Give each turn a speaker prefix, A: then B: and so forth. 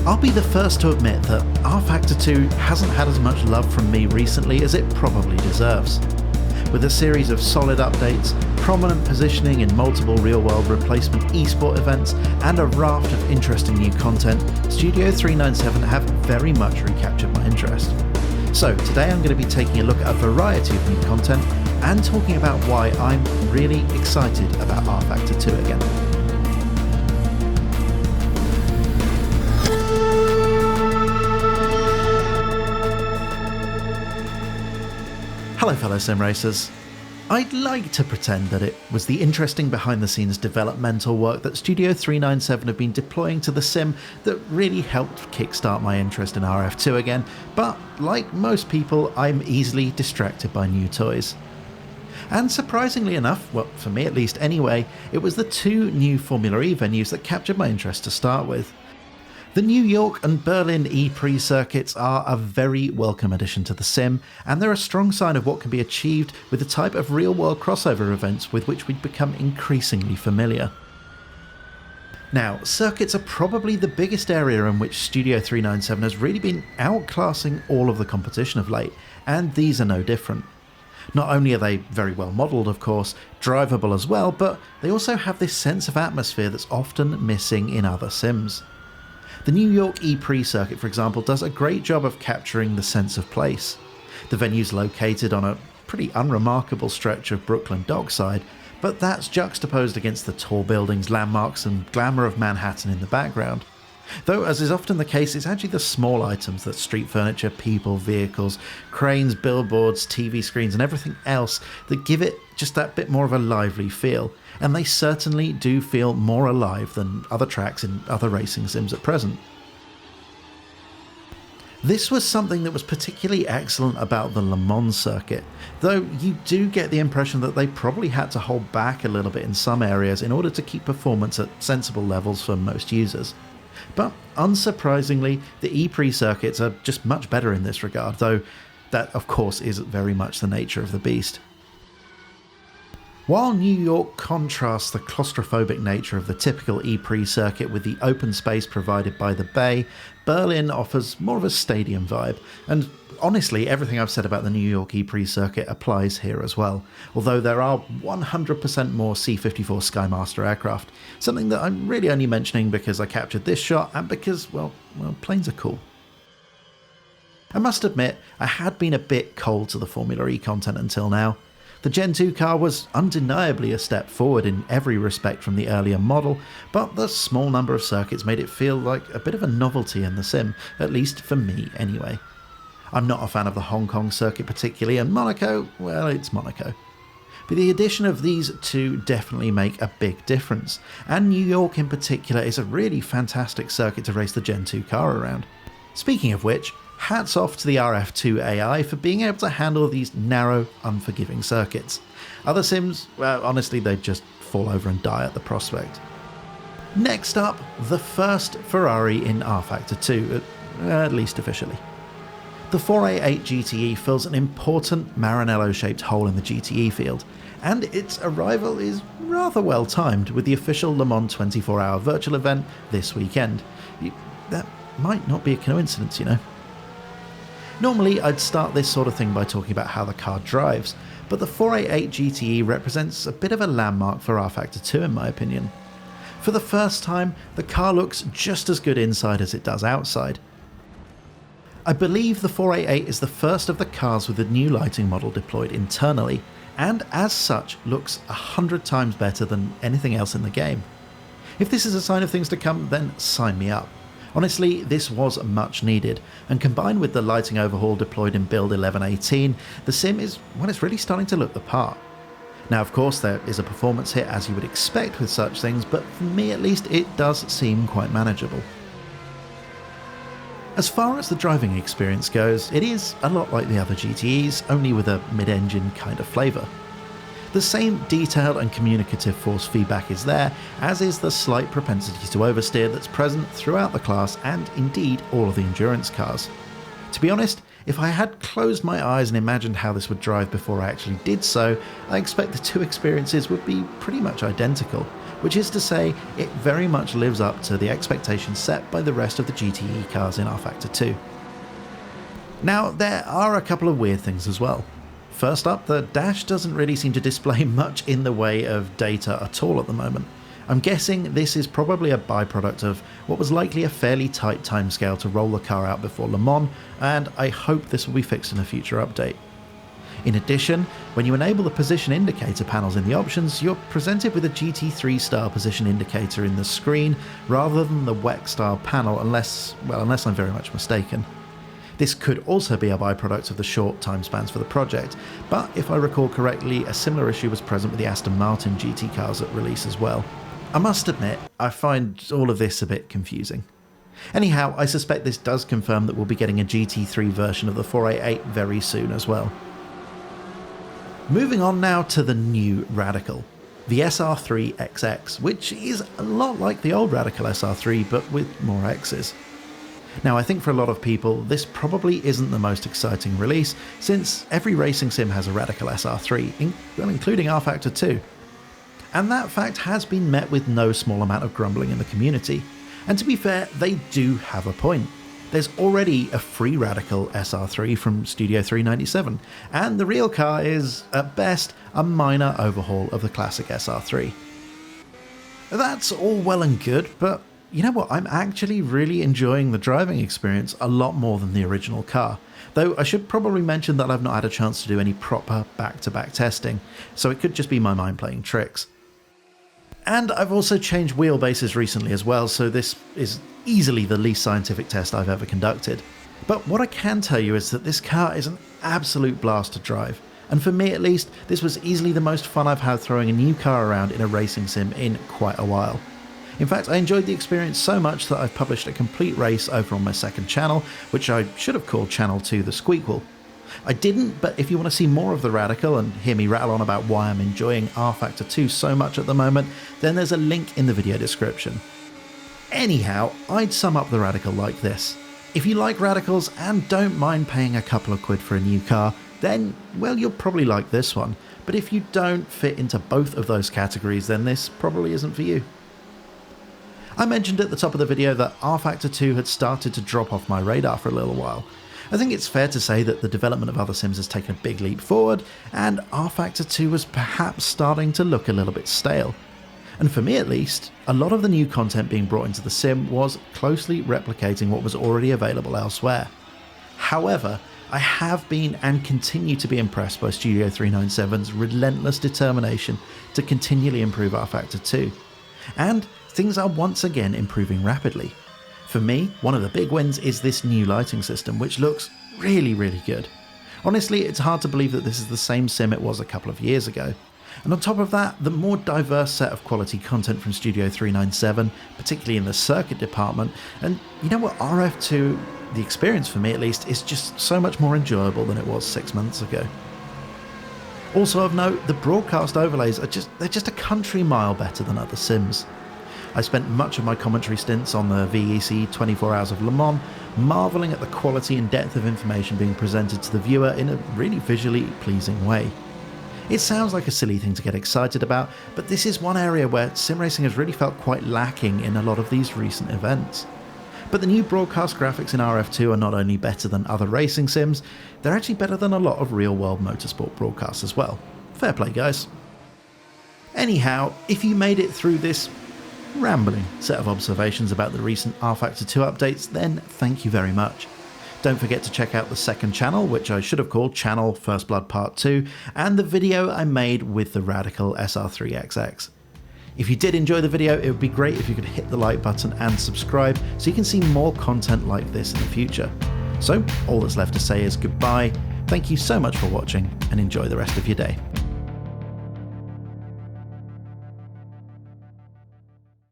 A: I'll be the first to admit that RFactor 2 hasn't had as much love from me recently as it probably deserves. With a series of solid updates, prominent positioning in multiple real-world replacement esport events, and a raft of interesting new content, Studio 397 have very much recaptured my interest. So today I'm going to be taking a look at a variety of new content and talking about why I'm really excited about RFactor 2 again. Hello fellow sim racers. I'd like to pretend that it was the interesting behind-the-scenes developmental work that Studio 397 have been deploying to the sim that really helped kickstart my interest in RF2 again, but like most people, I'm easily distracted by new toys. And surprisingly enough, well for me at least anyway, it was the two new Formula E venues that captured my interest to start with. The New York and Berlin E-Prix circuits are a very welcome addition to the sim, and they're a strong sign of what can be achieved with the type of real-world crossover events with which we've become increasingly familiar. Now, circuits are probably the biggest area in which Studio 397 has really been outclassing all of the competition of late, and these are no different. Not only are they very well modelled, of course, drivable as well, but they also have this sense of atmosphere that's often missing in other sims. The New York E-Prix Circuit, for example, does a great job of capturing the sense of place. The venue's located on a pretty unremarkable stretch of Brooklyn Dockside, but that's juxtaposed against the tall buildings, landmarks and glamour of Manhattan in the background. Though, as is often the case, it's actually the small items, that street furniture, people, vehicles, cranes, billboards, TV screens and everything else that give it just that bit more of a lively feel, and they certainly do feel more alive than other tracks in other racing sims at present. This was something that was particularly excellent about the Le Mans circuit, though you do get the impression that they probably had to hold back a little bit in some areas in order to keep performance at sensible levels for most users. But unsurprisingly, the E-Prix circuits are just much better in this regard, though that of course is very much the nature of the beast. While New York contrasts the claustrophobic nature of the typical E-Prix circuit with the open space provided by the bay, Berlin offers more of a stadium vibe, and honestly everything I've said about the New York E-Prix circuit applies here as well, although there are 100% more C-54 Skymaster aircraft, something that I'm really only mentioning because I captured this shot and because, well, planes are cool. I must admit, I had been a bit cold to the Formula E content until now. The Gentoo car was undeniably a step forward in every respect from the earlier model, but the small number of circuits made it feel like a bit of a novelty in the sim, at least for me anyway. I'm not a fan of the Hong Kong circuit particularly, and Monaco, well, it's Monaco. But the addition of these two definitely make a big difference, and New York in particular is a really fantastic circuit to race the Gentoo car around. Speaking of which, hats off to the RF2 AI for being able to handle these narrow, unforgiving circuits. Other sims, well, honestly, they'd just fall over and die at the prospect. Next up, the first Ferrari in RFactor 2, at least officially. The 488 GTE fills an important Maranello-shaped hole in the GTE field, and its arrival is rather well timed with the official Le Mans 24-hour virtual event this weekend. That might not be a coincidence, you know. Normally, I'd start this sort of thing by talking about how the car drives, but the 488 GTE represents a bit of a landmark for RFactor 2 in my opinion. For the first time, the car looks just as good inside as it does outside. I believe the 488 is the first of the cars with the new lighting model deployed internally, and as such looks 100 times better than anything else in the game. If this is a sign of things to come, then sign me up. Honestly, this was much needed, and combined with the lighting overhaul deployed in build 1118, the sim is, well, it's really starting to look the part. Now of course there is a performance hit as you would expect with such things, but for me at least it does seem quite manageable. As far as the driving experience goes, it is a lot like the other GTEs, only with a mid-engine kind of flavour. The same detailed and communicative force feedback is there, as is the slight propensity to oversteer that's present throughout the class and indeed all of the endurance cars. To be honest, If I had closed my eyes and imagined how this would drive before I actually did so, I expect the two experiences would be pretty much identical, which is to say, it very much lives up to the expectations set by the rest of the GTE cars in RFactor 2. Now, there are a couple of weird things as well. First up, the dash doesn't really seem to display much in the way of data at all at the moment. I'm guessing this is probably a byproduct of what was likely a fairly tight timescale to roll the car out before Le Mans, and I hope this will be fixed in a future update. In addition, when you enable the position indicator panels in the options, you're presented with a GT3 style position indicator in the screen rather than the WEC style panel unless I'm very much mistaken. This could also be a byproduct of the short time spans for the project, but if I recall correctly, a similar issue was present with the Aston Martin GT cars at release as well. I must admit, I find all of this a bit confusing. Anyhow, I suspect this does confirm that we'll be getting a GT3 version of the 488 very soon as well. Moving on now to the new Radical, the SR3 XX, which is a lot like the old Radical SR3 but with more X's. Now, I think for a lot of people, this probably isn't the most exciting release, since every racing sim has a Radical SR3, including RFactor 2. And that fact has been met with no small amount of grumbling in the community. And to be fair, they do have a point. There's already a free Radical SR3 from Studio 397, and the real car is, at best, a minor overhaul of the classic SR3. That's all well and good, but you know what, I'm actually really enjoying the driving experience a lot more than the original car. Though I should probably mention that I've not had a chance to do any proper back-to-back testing, so it could just be my mind playing tricks. And I've also changed wheelbases recently as well, so this is easily the least scientific test I've ever conducted. But what I can tell you is that this car is an absolute blast to drive, and for me at least, this was easily the most fun I've had throwing a new car around in a racing sim in quite a while. In fact, I enjoyed the experience so much that I've published a complete race over on my second channel, which I should have called Channel 2 The Squeakquel. I didn't, but if you want to see more of the Radical and hear me rattle on about why I'm enjoying RFactor 2 so much at the moment, then there's a link in the video description. Anyhow, I'd sum up the Radical like this. If you like Radicals and don't mind paying a couple of quid for a new car, then, well, you'll probably like this one. But if you don't fit into both of those categories, then this probably isn't for you. I mentioned at the top of the video that RFactor 2 had started to drop off my radar for a little while. I think it's fair to say that the development of other sims has taken a big leap forward, and RFactor 2 was perhaps starting to look a little bit stale. And for me at least, a lot of the new content being brought into the sim was closely replicating what was already available elsewhere. However, I have been and continue to be impressed by Studio 397's relentless determination to continually improve RFactor 2. And things are once again improving rapidly. For me, one of the big wins is this new lighting system, which looks really, really good. Honestly, it's hard to believe that this is the same sim it was a couple of years ago. And on top of that, the more diverse set of quality content from Studio 397, particularly in the circuit department, and you know what, RF2, the experience for me at least, is just so much more enjoyable than it was 6 months ago. Also of note, the broadcast overlays are just a country mile better than other sims. I spent much of my commentary stints on the VEC 24 Hours of Le Mans, marvelling at the quality and depth of information being presented to the viewer in a really visually pleasing way. It sounds like a silly thing to get excited about, but this is one area where sim racing has really felt quite lacking in a lot of these recent events. But the new broadcast graphics in RF2 are not only better than other racing sims, they're actually better than a lot of real-world motorsport broadcasts as well. Fair play, guys. Anyhow, if you made it through this rambling set of observations about the recent RFactor 2 updates, then thank you very much. Don't forget to check out the second channel, which I should have called Channel First Blood Part 2, and the video I made with the Radical SR3 XX. If you did enjoy the video, it would be great if you could hit the like button and subscribe so you can see more content like this in the future. So all that's left to say is goodbye, thank you so much for watching, and enjoy the rest of your day.